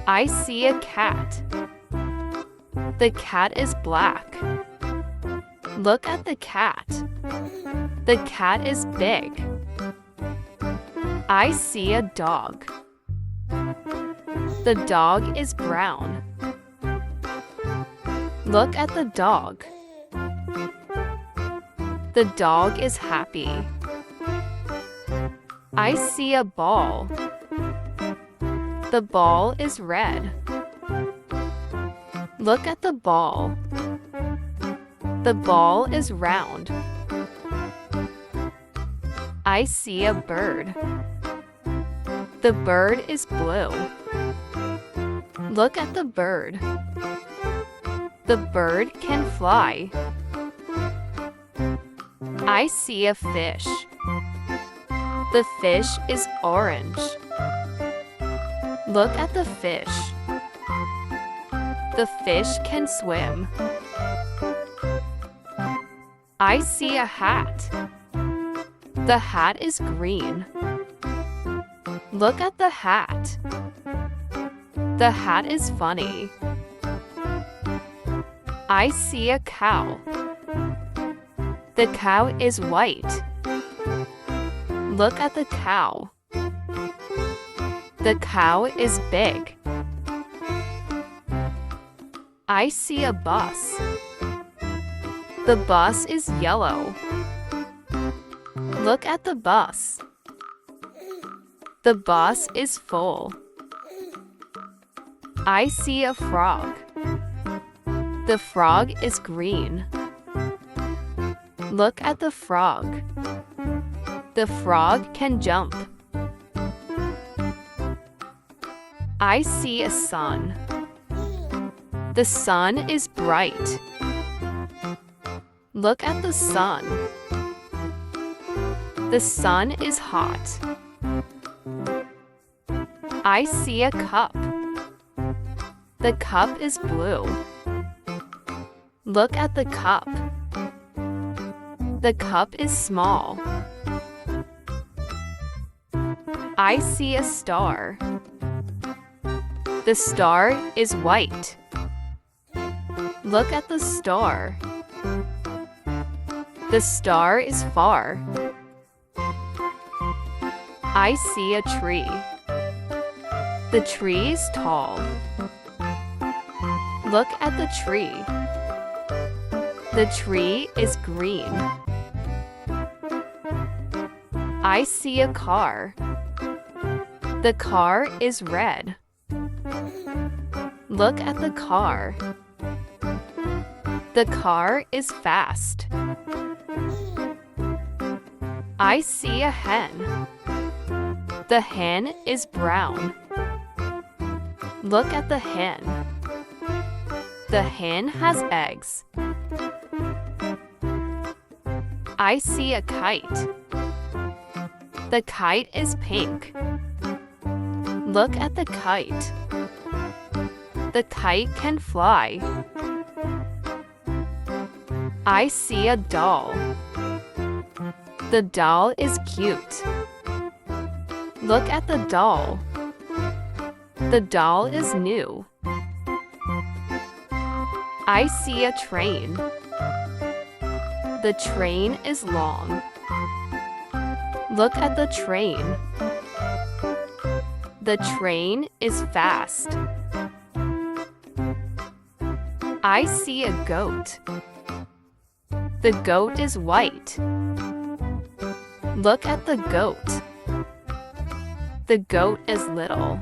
I see a cat. The cat is black. Look at the cat. The cat is big. I see a dog. The dog is brown. Look at the dog. The dog is happy. I see a ball. The ball is red. Look at the ball. The ball is round. I see a bird. The bird is blue. Look at the bird. The bird can fly. I see a fish. The fish is orange. Look at the fish. The fish can swim. I see a hat. The hat is green. Look at the hat. The hat is funny. I see a cow. The cow is white. Look at the cow. The cow is big. I see a bus. The bus is yellow. Look at the bus. The bus is full. I see a frog. The frog is green. Look at the frog. The frog can jump. I see a sun. The sun is bright. Look at the sun. The sun is hot. I see a cup. The cup is blue. Look at the cup. The cup is small. I see a star. The star is white. Look at the star. The star is far. I see a tree. The tree is tall. Look at the tree. The tree is green. I see a car. The car is red. Look at the car. The car is fast. I see a hen. The hen is brown. Look at the hen. The hen has eggs. I see a kite. The kite is pink. Look at the kite. The kite can fly. I see a doll. The doll is cute. Look at the doll. The doll is new. I see a train. The train is long. Look at the train. The train is fast. I see a goat. The goat is white. Look at the goat. The goat is little.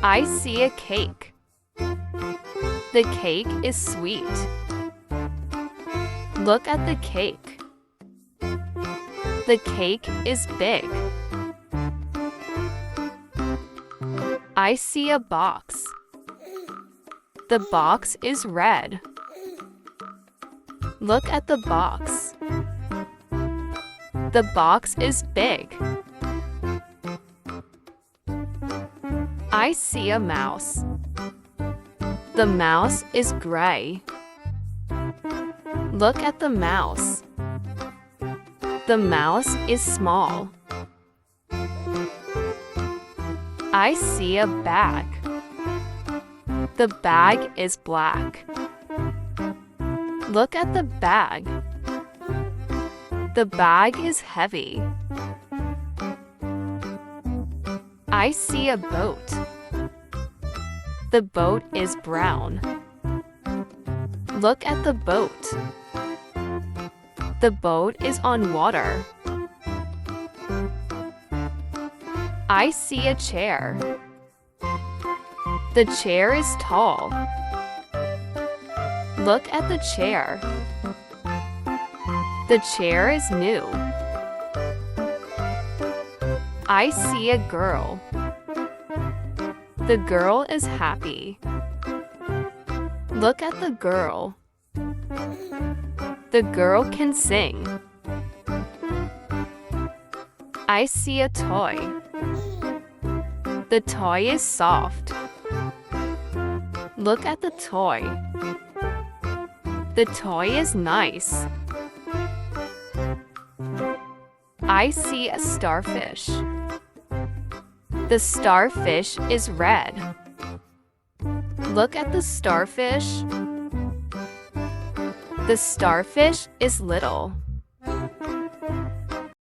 I see a cake. The cake is sweet. Look at the cake. The cake is big. I see a box. The box is red. Look at the box. The box is big. I see a mouse. The mouse is gray. Look at the mouse. The mouse is small. I see a bag. The bag is black. Look at the bag. The bag is heavy. I see a boat. The boat is brown. Look at the boat. The boat is on water. I see a chair. The chair is tall. Look at the chair. The chair is new. I see a girl. The girl is happy. Look at the girl. The girl can sing. I see a toy. The toy is soft. Look at the toy. The toy is nice. I see a starfish. The starfish is red. Look at the starfish. The starfish is little.